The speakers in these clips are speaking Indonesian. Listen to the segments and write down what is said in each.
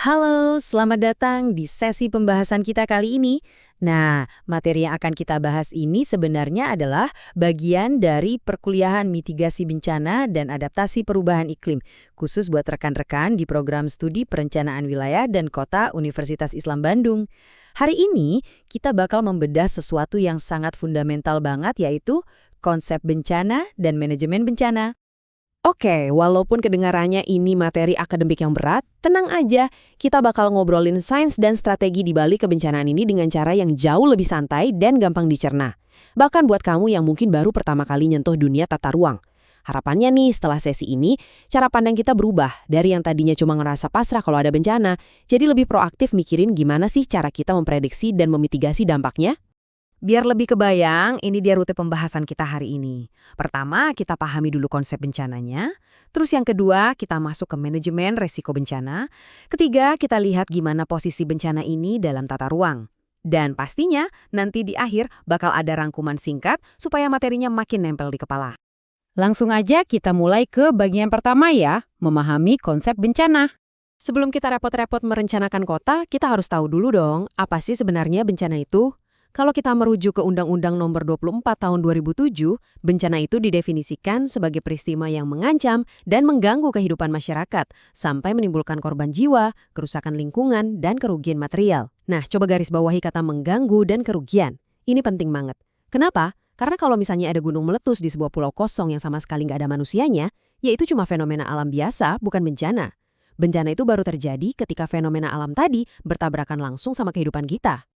Halo, selamat datang di sesi pembahasan kita kali ini. Nah, materi yang akan kita bahas ini sebenarnya adalah bagian dari perkuliahan mitigasi bencana dan adaptasi perubahan iklim, khusus buat rekan-rekan di program studi perencanaan wilayah dan kota Universitas Islam Bandung. Hari ini, kita bakal membedah sesuatu yang sangat fundamental banget, yaitu konsep bencana dan manajemen bencana. Oke, walaupun kedengarannya ini materi akademik yang berat, tenang aja, kita bakal ngobrolin sains dan strategi di balik kebencanaan ini dengan cara yang jauh lebih santai dan gampang dicerna. Bahkan buat kamu yang mungkin baru pertama kali nyentuh dunia tata ruang. Harapannya nih, setelah sesi ini, cara pandang kita berubah dari yang tadinya cuma ngerasa pasrah kalau ada bencana, jadi lebih proaktif mikirin gimana sih cara kita memprediksi dan memitigasi dampaknya. Biar lebih kebayang, ini dia rute pembahasan kita hari ini. Pertama, kita pahami dulu konsep bencananya. Terus yang kedua, kita masuk ke manajemen resiko bencana. Ketiga, kita lihat gimana posisi bencana ini dalam tata ruang. Dan pastinya, nanti di akhir bakal ada rangkuman singkat supaya materinya makin nempel di kepala. Langsung aja kita mulai ke bagian pertama ya, memahami konsep bencana. Sebelum kita repot-repot merencanakan kota, kita harus tahu dulu dong, apa sih sebenarnya bencana itu? Kalau kita merujuk ke Undang-Undang Nomor 24 Tahun 2007, bencana itu didefinisikan sebagai peristiwa yang mengancam dan mengganggu kehidupan masyarakat, sampai menimbulkan korban jiwa, kerusakan lingkungan, dan kerugian material. Nah, coba garis bawahi kata mengganggu dan kerugian. Ini penting banget. Kenapa? Karena kalau misalnya ada gunung meletus di sebuah pulau kosong yang sama sekali nggak ada manusianya, ya itu cuma fenomena alam biasa, bukan bencana. Bencana itu baru terjadi ketika fenomena alam tadi bertabrakan langsung sama kehidupan kita.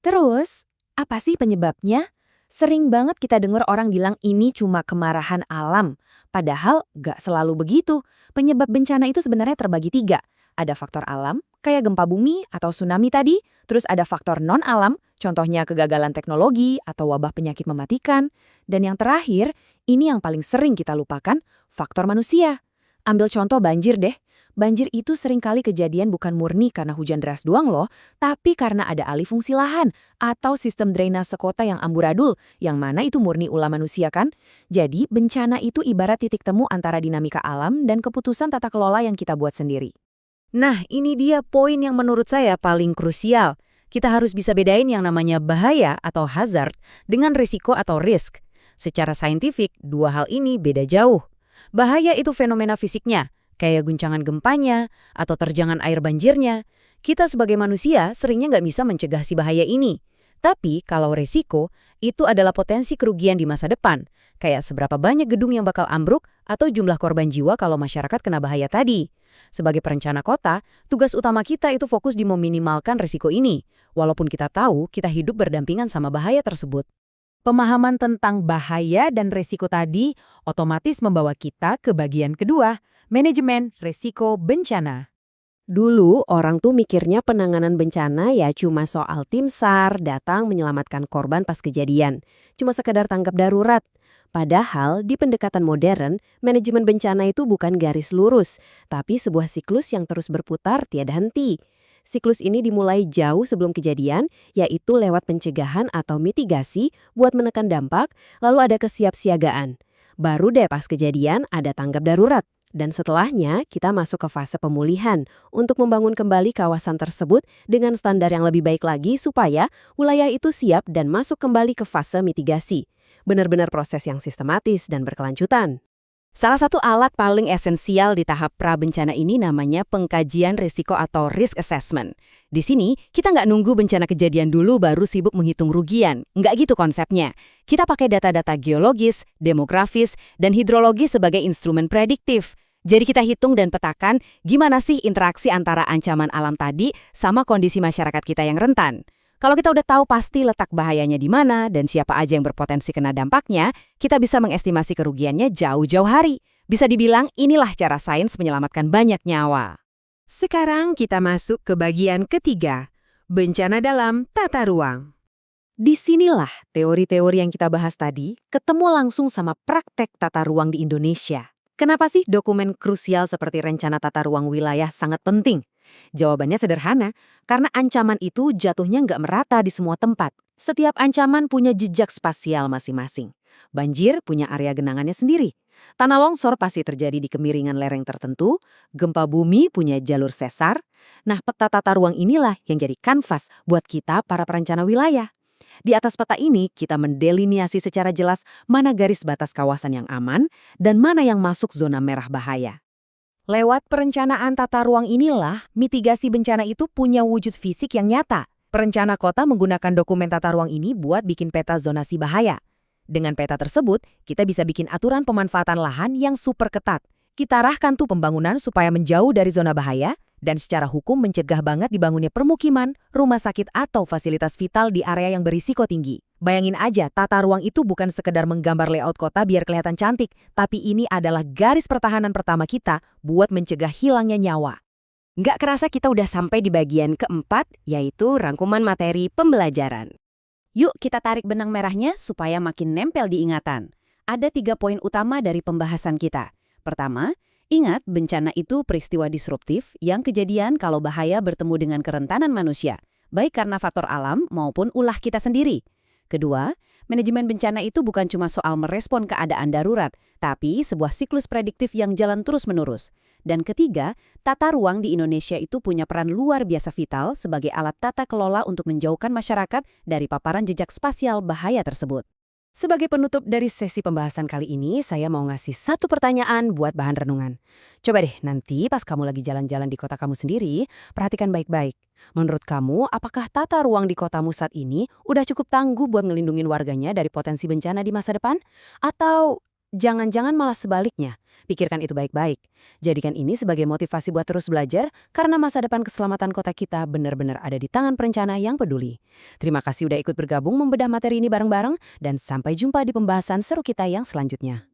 Terus, apa sih penyebabnya? Sering banget kita dengar orang bilang ini cuma kemarahan alam. Padahal nggak selalu begitu. Penyebab bencana itu sebenarnya terbagi 3. Ada faktor alam, kayak gempa bumi atau tsunami tadi. Terus ada faktor non-alam, contohnya kegagalan teknologi atau wabah penyakit mematikan. Dan yang terakhir, ini yang paling sering kita lupakan, faktor manusia. Ambil contoh banjir deh. Banjir itu seringkali kejadian bukan murni karena hujan deras doang loh, tapi karena ada alih fungsi lahan atau sistem drainase kota yang amburadul, yang mana itu murni ulah manusia kan? Jadi, bencana itu ibarat titik temu antara dinamika alam dan keputusan tata kelola yang kita buat sendiri. Nah, ini dia poin yang menurut saya paling krusial. Kita harus bisa bedain yang namanya bahaya atau hazard dengan risiko atau risk. Secara saintifik, dua hal ini beda jauh. Bahaya itu fenomena fisiknya, kayak guncangan gempanya atau terjangan air banjirnya. Kita sebagai manusia seringnya nggak bisa mencegah si bahaya ini. Tapi kalau risiko, itu adalah potensi kerugian di masa depan, kayak seberapa banyak gedung yang bakal ambruk atau jumlah korban jiwa kalau masyarakat kena bahaya tadi. Sebagai perencana kota, tugas utama kita itu fokus di meminimalkan risiko ini, walaupun kita tahu kita hidup berdampingan sama bahaya tersebut. Pemahaman tentang bahaya dan risiko tadi otomatis membawa kita ke bagian kedua, manajemen risiko bencana. Dulu, orang tuh mikirnya penanganan bencana ya cuma soal tim SAR datang menyelamatkan korban pas kejadian. Cuma sekedar tanggap darurat. Padahal, di pendekatan modern, manajemen bencana itu bukan garis lurus, tapi sebuah siklus yang terus berputar tiada henti. Siklus ini dimulai jauh sebelum kejadian, yaitu lewat pencegahan atau mitigasi buat menekan dampak, lalu ada kesiapsiagaan. Baru deh pas kejadian ada tanggap darurat. Dan setelahnya, kita masuk ke fase pemulihan untuk membangun kembali kawasan tersebut dengan standar yang lebih baik lagi supaya wilayah itu siap dan masuk kembali ke fase mitigasi. Benar-benar proses yang sistematis dan berkelanjutan. Salah satu alat paling esensial di tahap pra-bencana ini namanya pengkajian risiko atau risk assessment. Di sini, kita nggak nunggu bencana kejadian dulu baru sibuk menghitung rugian. Nggak gitu konsepnya. Kita pakai data-data geologis, demografis, dan hidrologis sebagai instrumen prediktif. Jadi kita hitung dan petakan gimana sih interaksi antara ancaman alam tadi sama kondisi masyarakat kita yang rentan. Kalau kita udah tahu pasti letak bahayanya di mana dan siapa aja yang berpotensi kena dampaknya, kita bisa mengestimasi kerugiannya jauh-jauh hari. Bisa dibilang inilah cara sains menyelamatkan banyak nyawa. Sekarang kita masuk ke bagian ketiga, bencana dalam tata ruang. Disinilah teori-teori yang kita bahas tadi ketemu langsung sama praktek tata ruang di Indonesia. Kenapa sih dokumen krusial seperti rencana tata ruang wilayah sangat penting? Jawabannya sederhana, karena ancaman itu jatuhnya nggak merata di semua tempat. Setiap ancaman punya jejak spasial masing-masing. Banjir punya area genangannya sendiri. Tanah longsor pasti terjadi di kemiringan lereng tertentu, gempa bumi punya jalur sesar. Nah, peta tata ruang inilah yang jadi kanvas buat kita para perencana wilayah. Di atas peta ini, kita mendeliniasi secara jelas mana garis batas kawasan yang aman dan mana yang masuk zona merah bahaya. Lewat perencanaan tata ruang inilah, mitigasi bencana itu punya wujud fisik yang nyata. Perencana kota menggunakan dokumen tata ruang ini buat bikin peta zonasi bahaya. Dengan peta tersebut, kita bisa bikin aturan pemanfaatan lahan yang super ketat. Kita arahkan tuh pembangunan supaya menjauh dari zona bahaya, dan secara hukum mencegah banget dibangunnya permukiman, rumah sakit atau fasilitas vital di area yang berisiko tinggi. Bayangin aja, tata ruang itu bukan sekedar menggambar layout kota biar kelihatan cantik, tapi ini adalah garis pertahanan pertama kita buat mencegah hilangnya nyawa. Nggak kerasa kita udah sampai di bagian keempat, yaitu rangkuman materi pembelajaran. Yuk kita tarik benang merahnya supaya makin nempel di ingatan. Ada 3 poin utama dari pembahasan kita. Pertama, ingat bencana itu peristiwa disruptif yang kejadian kalau bahaya bertemu dengan kerentanan manusia, baik karena faktor alam maupun ulah kita sendiri. Kedua, manajemen bencana itu bukan cuma soal merespon keadaan darurat, tapi sebuah siklus prediktif yang jalan terus-menerus. Dan ketiga, tata ruang di Indonesia itu punya peran luar biasa vital sebagai alat tata kelola untuk menjauhkan masyarakat dari paparan jejak spasial bahaya tersebut. Sebagai penutup dari sesi pembahasan kali ini, saya mau ngasih satu pertanyaan buat bahan renungan. Coba deh nanti pas kamu lagi jalan-jalan di kota kamu sendiri, perhatikan baik-baik. Menurut kamu, apakah tata ruang di kotamu saat ini udah cukup tangguh buat ngelindungin warganya dari potensi bencana di masa depan? Atau jangan-jangan malah sebaliknya? Pikirkan itu baik-baik. Jadikan ini sebagai motivasi buat terus belajar, karena masa depan keselamatan kota kita benar-benar ada di tangan perencana yang peduli. Terima kasih udah ikut bergabung membedah materi ini bareng-bareng, dan sampai jumpa di pembahasan seru kita yang selanjutnya.